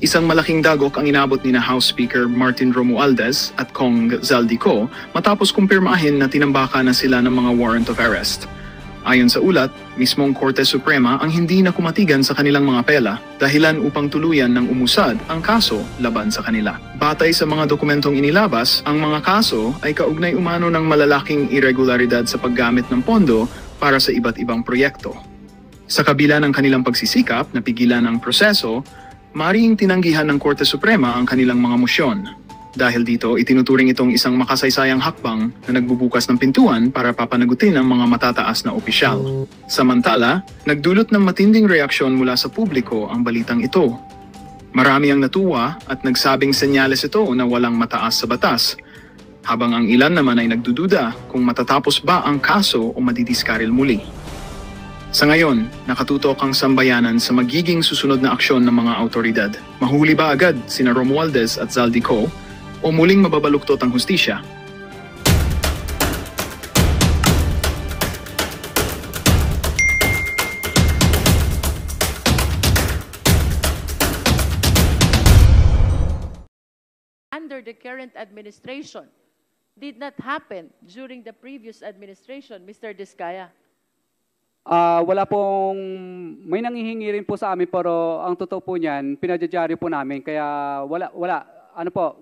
Isang malaking dagok ang inabot ni na House Speaker Martin Romualdez at Kong Zaldico matapos kumpirmahin na tinambaka na sila ng mga warrant of arrest. Ayon sa ulat, mismong Korte Suprema ang hindi na kumatigan sa kanilang mga pela, dahilan upang tuluyan ng umusad ang kaso laban sa kanila. Batay sa mga dokumentong inilabas, ang mga kaso ay kaugnay umano ng malalaking irregularidad sa paggamit ng pondo para sa iba't ibang proyekto. Sa kabila ng kanilang pagsisikap na pigilan ang proseso, maring tinanggihan ng Korte Suprema ang kanilang mga mosyon. Dahil dito, itinuturing itong isang makasaysayang hakbang na nagbubukas ng pintuan para papanagutin ang mga matataas na opisyal. Samantala, nagdulot ng matinding reaksyon mula sa publiko ang balitang ito. Marami ang natuwa at nagsabing senyales ito na walang mataas sa batas, habang ang ilan naman ay nagdududa kung matatapos ba ang kaso o madidiskaril muli. Sa ngayon, nakatutok ang sambayanan sa magiging susunod na aksyon ng mga autoridad. Mahuli ba agad sina Romualdez at Zaldico o muling mababaluktot ang hustisya? Under the current administration did not happen during the previous administration, Mr. Diskaya? Wala pong, may nanghihingi rin po sa amin pero ang totoo po niyan, pinadyadyaryo po namin kaya wala. Ano po,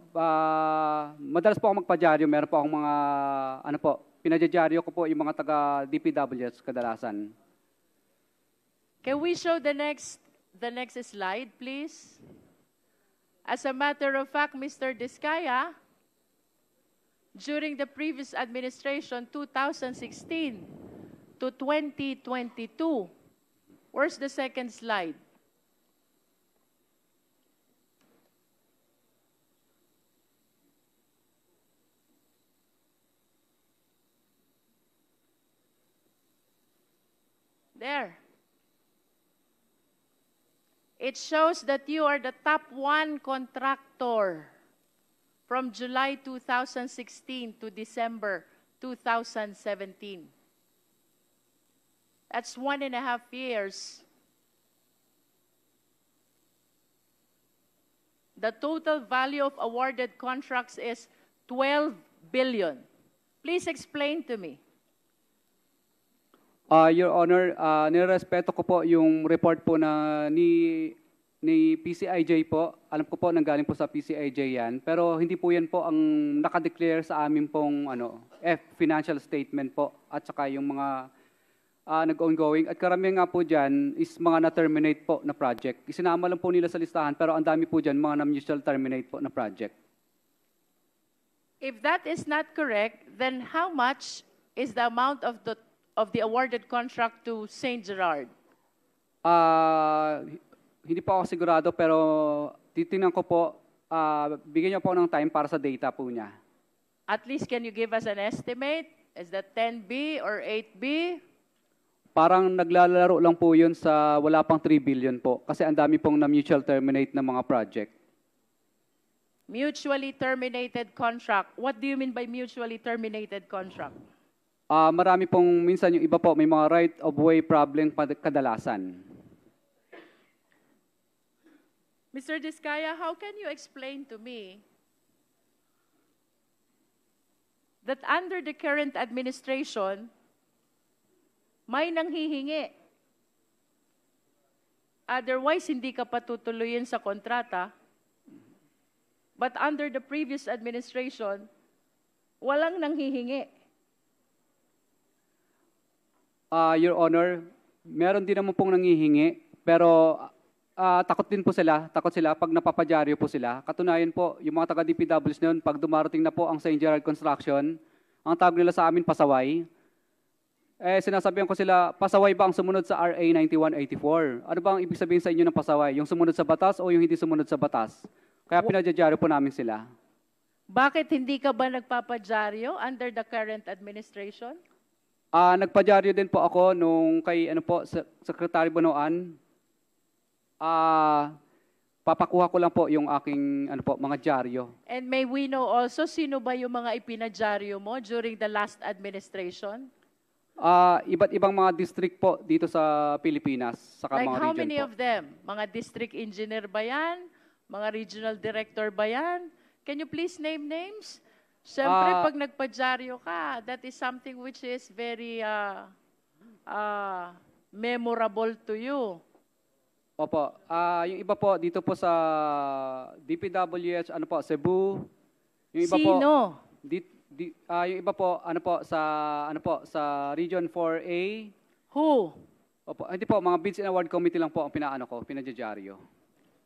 madalas po ako magpadyaryo, meron po akong mga, ano po, pinadyadyaryo ko po yung mga taga-DPWs kadalasan. Can we show the next slide, please? As a matter of fact, Mr. Diskaya, during the previous administration, 2016 to 2022, where's the second slide? There. It shows that you are the top 1 contractor from July 2016 to December 2017. That's 1.5 years. The total value of awarded contracts is 12 billion. Please explain to me. Your Honor, nirespeto ko po yung report po na ni PCIJ po. Alam ko po nanggaling po sa PCIJ yan. Pero hindi po yan po ang nakadeclare sa amin pong financial statement po at saka yung mga nag-ongoing. At karamihan nga po dyan is mga na-terminate po na project. Isinama lang po nila sa listahan pero ang dami po dyan mga na-mutual terminate po na project. If that is not correct, then how much is the amount of the awarded contract to St. Gerard? Hindi po ako sigurado pero titingnan ko po, bigyan niyo po ng time para sa data po niya. At least can you give us an estimate? Is that 10B or 8B? Parang naglalaro lang po yun sa wala pang 3 billion po kasi ang dami pong na-mutual terminate na mga project. Mutually terminated contract. What do you mean by mutually terminated contract? Marami pong, minsan yung iba po, may mga right of way problem kadalasan. Mr. Diskaya, how can you explain to me that under the current administration, may nanghihingi? Otherwise, hindi ka patutuloyin sa kontrata. But under the previous administration, walang nanghihingi. Your Honor, meron din naman pong nanghihingi, pero takot din po sila, pag napapadyaryo po sila. Katunayan po, yung mga taga-DPWs noon, pag dumarating na po ang St. Gerard Construction, ang tawag nila sa amin, pasaway. Sinasabihan ko sila, pasaway ba ang sumunod sa RA 9184? Ano ba ang ibig sabihin sa inyo ng pasaway? Yung sumunod sa batas o yung hindi sumunod sa batas? Kaya pinadyadyaryo po namin sila. Bakit hindi ka ba nagpapadyaryo under the current administration? Nagpadyaryo din po ako nung kay Secretary Bonoan. Papakuha ko lang po yung aking mga dyaryo. And may we know also sino ba yung mga ipinadyaryo mo during the last administration? Iba't ibang mga district po dito sa Pilipinas. Saka Like mga how region many po. of them? Mga district engineer ba yan? Mga regional director ba yan? Can you please name names? Siyempre, pag nagpadyaryo ka, that is something which is very memorable to you. Opo. Yung iba po, dito po sa DPWH, ano po, Cebu. Yung iba Sino? Po, yung iba po, sa Region 4A. Who? Opo, hindi po, mga Bids and Award Committee lang po ang pinadyaryo.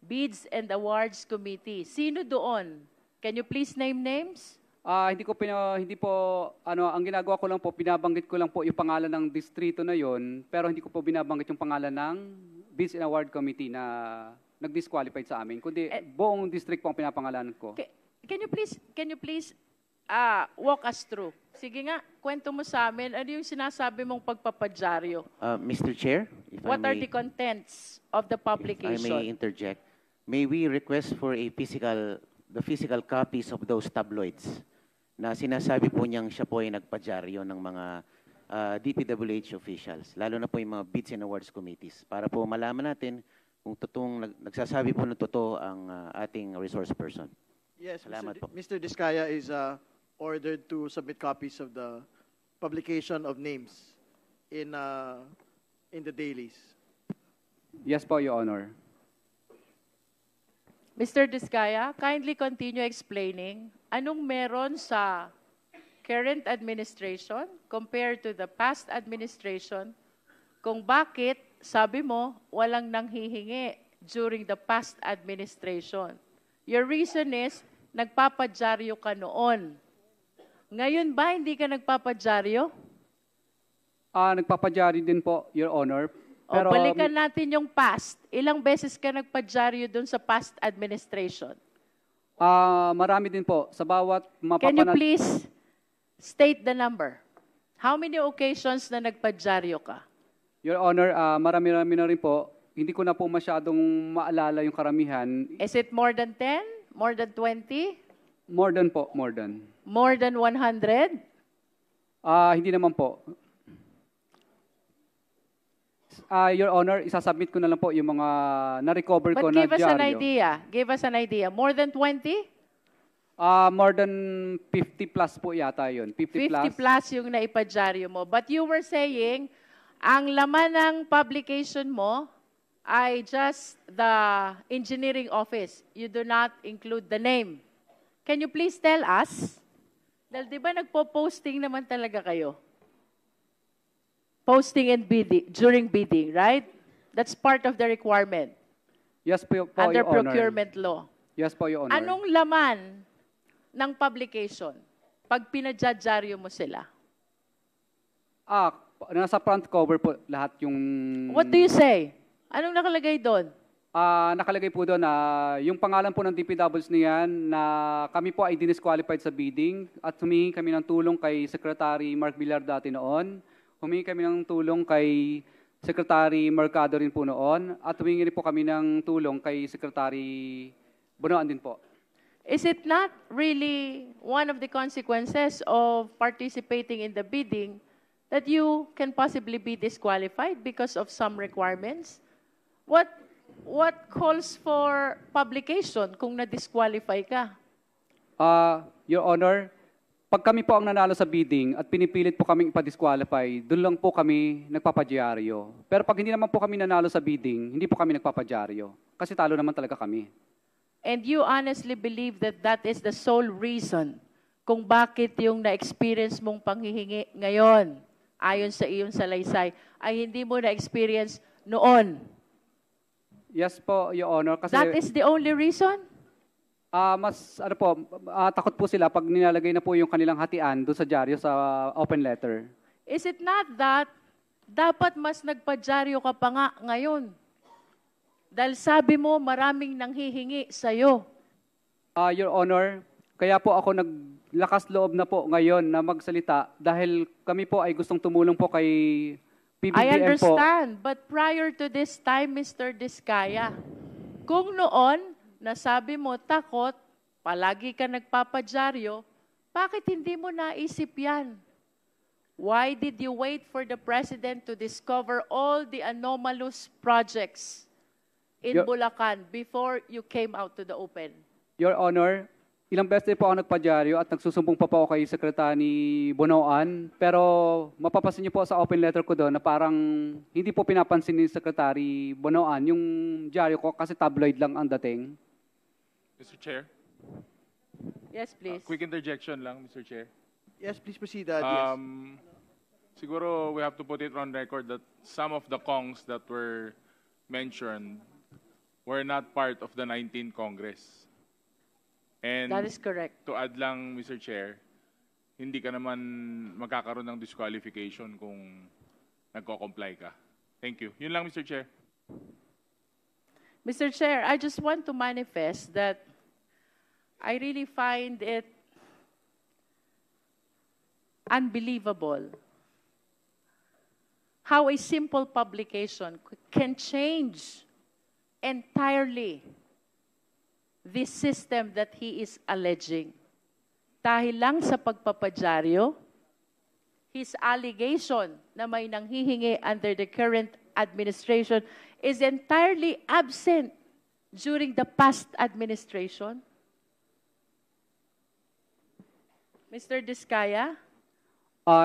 Bids and Awards Committee. Sino doon? Can you please name names? Hindi po ang ginagawa ko lang po, binabanggit ko lang po yung pangalan ng distrito na yon, pero hindi ko po binabanggit yung pangalan ng Bids and Award Committee na nag-disqualified sa amin, kundi buong district po ang pinapangalanan ko. Can you please walk us through? Sige nga, kwento mo sa amin, ano yung sinasabi mong pagpapadyaryo? Mr. Chair, if What I are may, the contents of the if I may publication? interject, may we request for the physical copies of those tabloids na sinasabi po niyang siya po ay nagpadyaryo ng mga DPWH officials, lalo na po yung mga Bids and Awards Committees, para po malaman natin kung totoong nagsasabi po ng totoo ang ating resource person. Yes, Salamat po. Mr. Diskaya is ordered to submit copies of the publication of names in the dailies. Yes po, Your Honor. Mr. Diskaya, kindly continue explaining anong meron sa current administration compared to the past administration kung bakit, sabi mo, walang nanghihingi during the past administration. Your reason is, nagpapadyaryo ka noon. Ngayon ba, hindi ka nagpapadyaryo? Nagpapadyaryo din po, Your Honor. O balikan natin yung past. Ilang beses ka nagpadyaryo dun sa past administration? Marami din po. Sa bawat Can you please state the number? How many occasions na nagpadyaryo ka? Your Honor, marami-rami na rin po. Hindi ko na po masyadong maalala yung karamihan. Is it more than 10? More than 20? More than po, more than. More than 100? Hindi naman po. Your Honor, isasubmit ko na lang po yung mga na-recover ko But na give us an dyaryo. idea. Give us an idea. More than 20? More than 50 plus po yata yun. 50 plus yung naipadyaryo mo. But you were saying, ang laman ng publication mo ay just the engineering office. You do not include the name. Can you please tell us? Dahil di ba nagpo-posting naman talaga kayo? Posting and bidding, during bidding, right? That's part of the requirement Yes po, under Your Honor. procurement law. Yes po, Your Honor. Anong laman ng publication pag pinadyaryo mo sila? Nasa front cover po lahat yung... What do you say? Anong nakalagay doon? Nakalagay po doon na yung pangalan po ng DPWs niyan na kami po ay disqualified sa bidding at humingi kami ng tulong kay Secretary Mark Villar dati noon. Humingi kami ng tulong kay Secretary Mercado rin po noon at humingi rin po kami ng tulong kay Secretary Bonoan din po. Is it not really one of the consequences of participating in the bidding that you can possibly be disqualified because of some requirements? What calls for publication kung na-disqualify ka? Your Honor, pag kami po ang nanalo sa bidding at pinipilit po kaming ipa-disqualify, doon lang po kami nagpapadyaryo. Pero pag hindi naman po kami nanalo sa bidding, hindi po kami nagpapadyaryo. Kasi talo naman talaga kami. And you honestly believe that that is the sole reason kung bakit yung na-experience mong panghihingi ngayon, ayon sa iyong salaysay, ay hindi mo na-experience noon? Yes po, Your Honor. Kasi That is the only reason? takot po sila pag nilalagay na po yung kanilang hatian doon sa dyaryo sa open letter. Is it not that dapat mas nagpadyaryo ka pa nga ngayon? Dahil sabi mo maraming nanghihingi sa'yo. Your Honor, kaya po ako naglakas loob na po ngayon na magsalita dahil kami po ay gustong tumulong po kay PBBM I po. understand, but prior to this time, Mr. Diskaya, kung noon, nasabi mo takot, palagi ka nagpapadyaryo, bakit hindi mo naisip yan? Why did you wait for the President to discover all the anomalous projects in Bulacan before you came out to the open? Your Honor, ilang beses po ako nagpadyaryo at nagsusumbong pa po ako kay Secretary Bonoan, pero mapapansin niyo po sa open letter ko doon na parang hindi po pinapansin ni Secretary Bonoan yung dyaryo ko kasi tabloid lang ang dating. Mr. Chair, Yes, please. quick interjection lang, Mr. Chair. Yes, please proceed, DS. Siguro we have to put it on record that some of the Kongs that were mentioned were not part of the 19th Congress. And That is correct. to add lang, Mr. Chair, hindi ka naman magkakaroon ng disqualification kung nagko-comply ka. Thank you. Yun lang, Mr. Chair. Mr. Chair, I just want to manifest that I really find it unbelievable how a simple publication can change entirely this system that he is alleging. Dahil lang sa pagpapadyaryo, his allegation na may nanghihingi under the current administration is entirely absent during the past administration. Mr. Diskaya?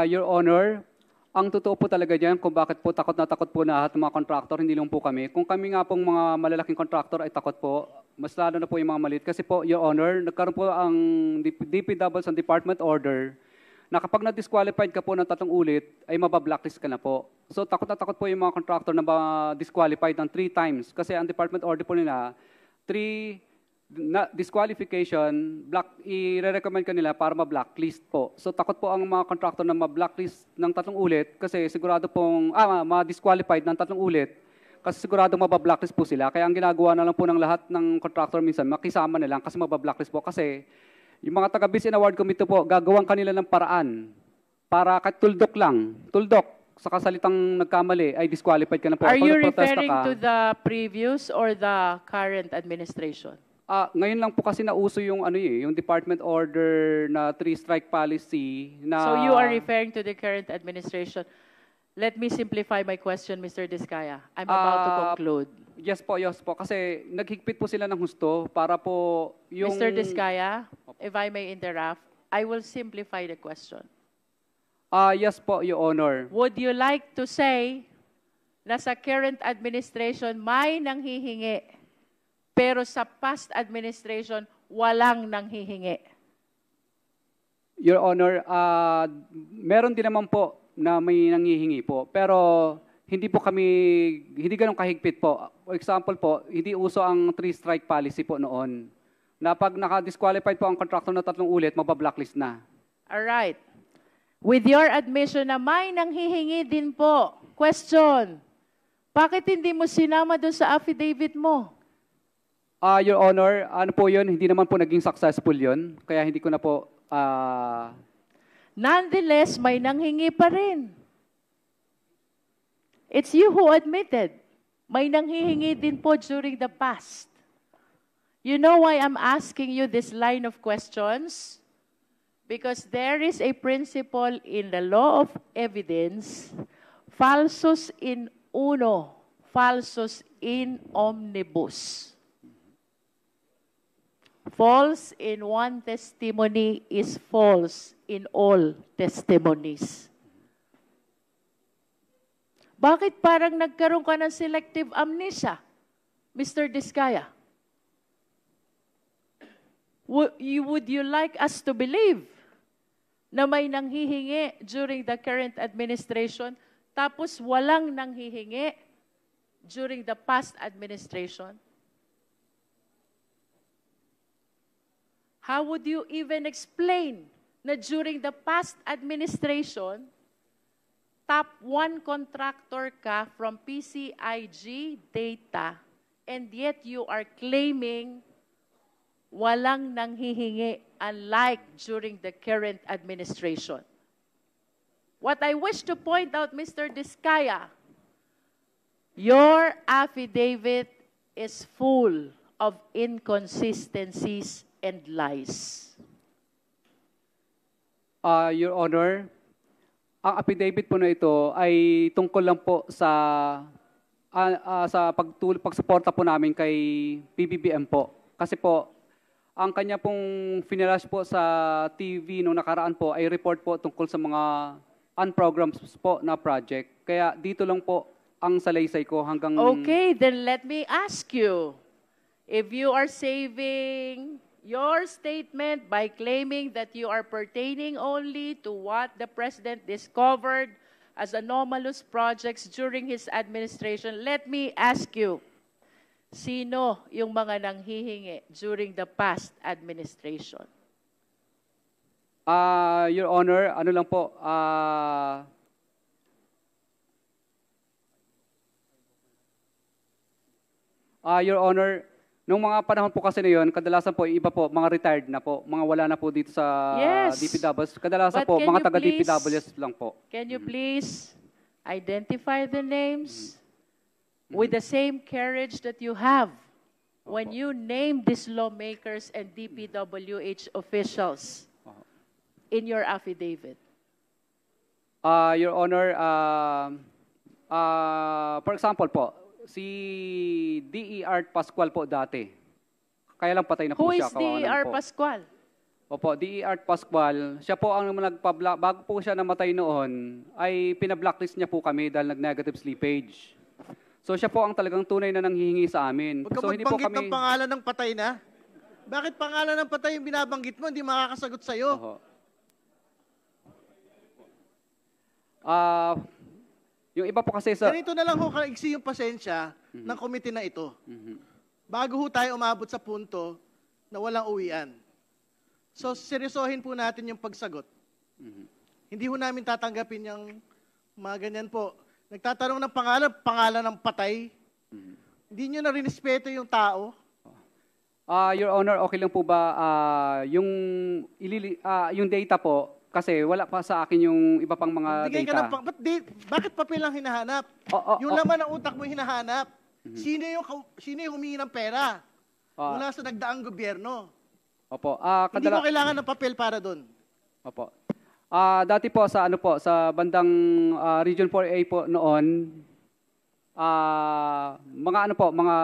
Your Honor, ang totoo po talaga dyan kung bakit po takot na lahat ng mga contractor, hindi lang po kami. Kung kami nga pong mga malalaking contractor ay takot po, mas lalo na po yung mga maliit. Kasi po, Your Honor, nagkaroon po ang DPWs ang department order na kapag na-disqualified ka po ng 3 ulit, ay mabablacklist ka na po. So takot na takot po yung mga contractor na disqualified ng 3 times. Kasi ang department order po nila, 3 disqualification, i-recommend ka nila para ma-blacklist po. So takot po ang mga contractor na ma-blacklist ng 3 ulit kasi sigurado pong, ma-disqualified ng 3 ulit kasi sigurado mabablacklist po sila. Kaya ang ginagawa na lang po ng lahat ng contractor minsan, makisama na lang kasi mabablacklist po. Kasi yung mga taga-Biz and Award Committee po, gagawang kanila ng paraan para kahit tuldok sa kasalitang nagkamali ay disqualified ka na po. Are you Protesta referring ka, to the previous or the current administration? ngayon lang po kasi nauso yung yung department order na 3-strike policy na So you are referring to the current administration. Let me simplify my question, Mr. Diskaya. I'm about to conclude. Yes po. Kasi naghigpit po sila ng husto para po yung... Mr. Diskaya, if I may interrupt, I will simplify the question. Yes po, Your Honor. Would you like to say na sa current administration may nanghihingi, pero sa past administration walang nanghihingi? Your Honor, meron din naman po na may nanghihingi po. Pero hindi ganun kahigpit po. For example po, hindi uso ang 3-strike policy po noon. Na pag naka-disqualified po ang contractor na 3 ulit, mabablacklist na. Alright. With your admission na may nanghihingi din po, question, bakit hindi mo sinama doon sa affidavit mo? Your Honor, ano po yun? Hindi naman po naging successful yun. Kaya hindi ko na po... Nonetheless, may nanghingi pa rin. It's you who admitted. May nanghihingi din po during the past. You know why I'm asking you this line of questions? Because there is a principle in the law of evidence, falsus in uno, falsus in omnibus. False in one testimony is false in all testimonies. Bakit parang nagkaroon ka ng selective amnesia, Mr. Diskaya? Would you like us to believe na may nanghihingi during the current administration tapos walang nanghihingi during the past administration? How would you even explain na during the past administration, top 1 contractor ka from PCIG data, and yet you are claiming walang nanghihingi unlike during the current administration? What I wish to point out, Mr. Diskaya, your affidavit is full of inconsistencies and lies. Your Honor, ang affidavit po na ito ay tungkol lang po sa sa pagsuporta po namin kay PBBM po. Kasi po, ang kanya pong finalash po sa TV nung nakaraan po ay report po tungkol sa mga unprogrammed po na project. Kaya dito lang po ang salaysay ko hanggang... Okay, then let me ask you, if you are saving your statement by claiming that you are pertaining only to what the President discovered as anomalous projects during his administration, let me ask you, sino yung mga nanghihingi during the past administration? Your Honor, ano lang po, Your Honor, nung mga panahon po kasi na yun, kadalasan po, yung iba po, mga retired na po, mga wala na po dito sa Yes. DPWs. Kadalasan But po, can mga you taga-DPWs lang po. Can you please identify the names with the same courage that you have when you name these lawmakers and DPWH officials in your affidavit? Your Honor, for example po, si D.E. Art Pascual po dati. Kaya lang patay na po Who siya. is kawawa naman D.R. po. Pascual? Opo, D.E. Art Pascual. Siya po ang bago po siya namatay noon, ay pinablacklist niya po kami dahil nag-negative slippage. So siya po ang talagang tunay na nanghihingi sa amin. Huwag ka So hindi po magbanggit kami... ng pangalan ng patay na. Bakit pangalan ng patay yung binabanggit mo? Hindi makakasagot sa'yo. Oho. Yung iba po kasi sa... Ganito na lang ho kaigsi yung pasensya ng komite na ito. Bago ho tayo umabot sa punto na walang uwian. So, seryosohin po natin yung pagsagot. Hindi ho namin tatanggapin yung mga ganyan po. Nagtatanong ng pangalan ng patay. Hindi nyo na rinespeto yung tao. Your Honor, okay lang po ba yung data po, kasi wala pa sa akin yung iba pang mga Bigay ka data. ng bakit papel lang hinahanap? Yung laman ng utak mo hinahanap. Sino yung humingi ng pera? Mula sa nagdaang gobyerno. Opo. Hindi mo kailangan ng papel para doon. Opo. Dati po sa bandang Region 4A po noon, mga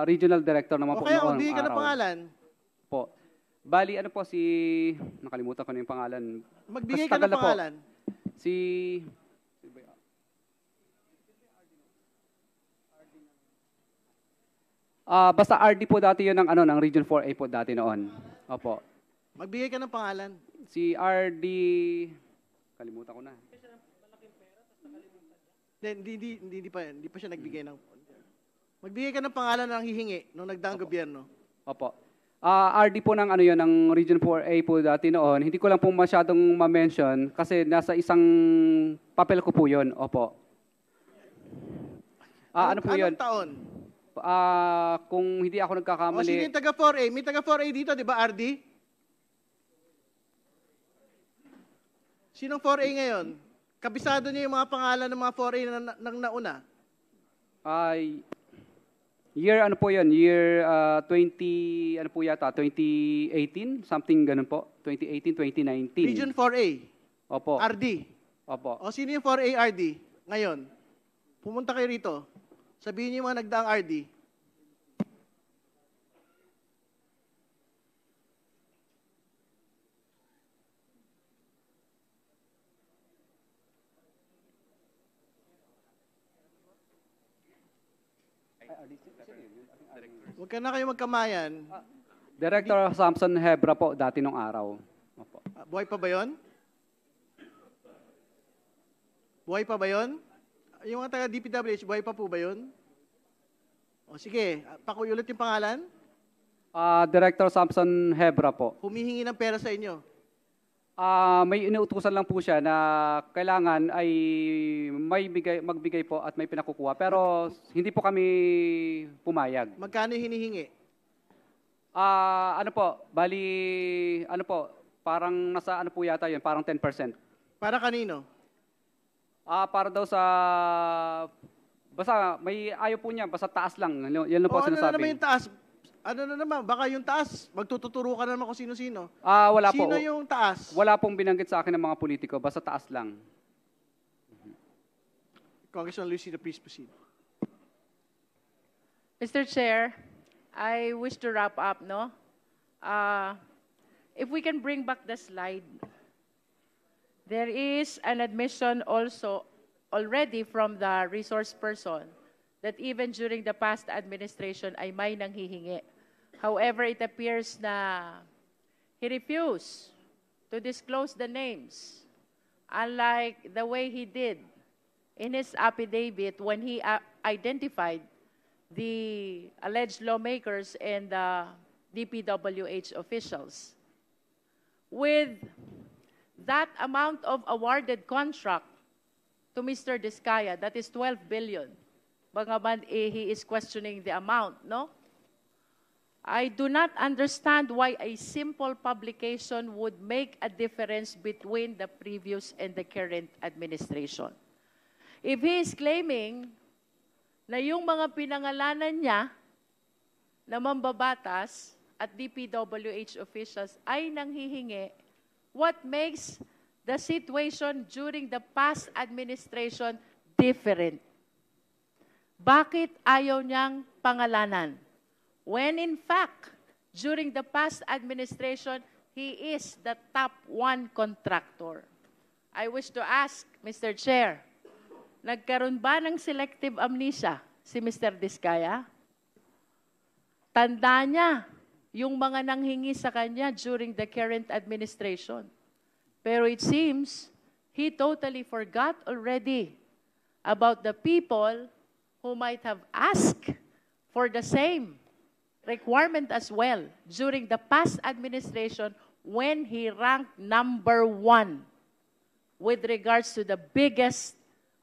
regional director naman po Okay, noon. magbigay ka ng pangalan. Po. Bali, nakalimutan ko na yung pangalan. Magbigay Kasi ka tagal ng na po. pangalan. Basta RD po dati yun ng Region 4A po dati noon. Opo. Magbigay ka ng pangalan. Si RD, kalimutan ko na. Hindi pa siya nagbigay ng... Magbigay ka ng pangalan ng hihingi nung nagdaang gobyerno. Opo. RD po ng Region 4A po dati noon. Hindi ko lang po masyadong ma-mention kasi nasa isang papel ko po yun. Opo. Ano po yun? Anong taon? Kung hindi ako O nagkakamali... sino yung taga 4A? May taga 4A dito, di ba, RD? Sinong 4A ngayon? Kabisado niyo yung mga pangalan ng mga 4A na nauna? Year po yun? Year 2018? Something ganun po. 2018, 2019. Region 4A? Opo. RD? Opo. O sino yung 4A RD ngayon? Pumunta kayo rito. Sabihin niyo yung mga nagdaang RD. Huwag ka na kayo magkamayan. Director Samson Hebra po dati nung araw. Opo. Buhay pa ba yun? Buhay pa ba yun? Yung mga taga DPWH, buhay pa po ba yun? O sige, pakiulit yung pangalan. Director Samson Hebra po. Humihingi ng pera sa inyo. May inuutusan lang po siya na kailangan ay magbigay po at may pinakukuha. Pero hindi po kami pumayag. Magkano yung hinihingi? Parang nasa po yata yun, parang 10%. Para kanino? Para daw sa, basta may ayaw po niya, basta taas lang. Yan lang po Ano na sinasabi. naman yung taas? Ano na naman? Baka yung taas, magtututuro ka na naman kung sino-sino. Wala po. Sino yung taas? Wala pong binanggit sa akin ng mga politiko, basta taas lang. Congressman Lucy, please proceed. Mr. Chair, I wish to wrap up, no? If we can bring back the slide. There is an admission also already from the resource person that even during the past administration ay may nanghihingi. However, it appears na he refused to disclose the names, unlike the way he did in his affidavit when he identified the alleged lawmakers and the DPWH officials. With that amount of awarded contract to Mr. Diskaya, that is 12 billion, bagaman he is questioning the amount, no? I do not understand why a simple publication would make a difference between the previous and the current administration. If he is claiming na yung mga pinangalanan niya na mambabatas at DPWH officials ay nanghihingi, what makes the situation during the past administration different? Bakit ayaw niyang pangalanan? When in fact, during the past administration, he is the top one contractor. I wish to ask, Mr. Chair, nagkaroon ba ng selective amnesia si Mr. Diskaya? Tanda niya yung mga nanghingi sa kanya during the current administration. Pero it seems he totally forgot already about the people who might have asked for the same requirement as well during the past administration when he ranked number 1 with regards to the biggest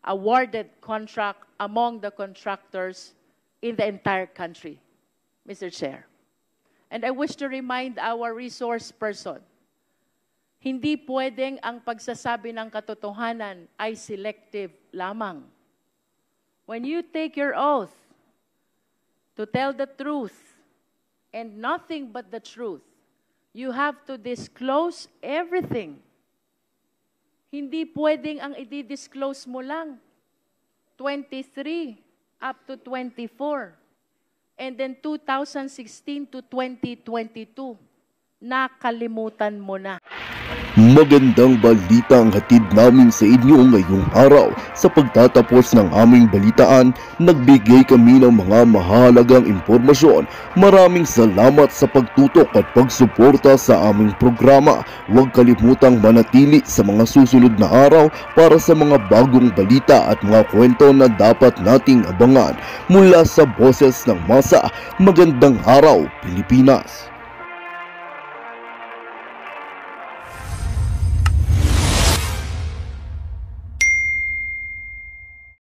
awarded contract among the contractors in the entire country, Mr. Chair. And I wish to remind our resource person, hindi pwedeng ang pagsasabi ng katotohanan ay selective lamang. When you take your oath to tell the truth and nothing but the truth, you have to disclose everything. Hindi pwedeng ang i-disclose mo lang 23 up to 24. And then 2016 to 2022, nakalimutan mo na. Magandang balita ang hatid namin sa inyo ngayong araw. Sa pagtatapos ng aming balitaan, nagbigay kami ng mga mahalagang impormasyon. Maraming salamat sa pagtutok at pagsuporta sa aming programa. Huwag kalimutang manatili sa mga susunod na araw para sa mga bagong balita at mga kwento na dapat nating abangan. Mula sa Boses ng Masa, magandang araw, Pilipinas!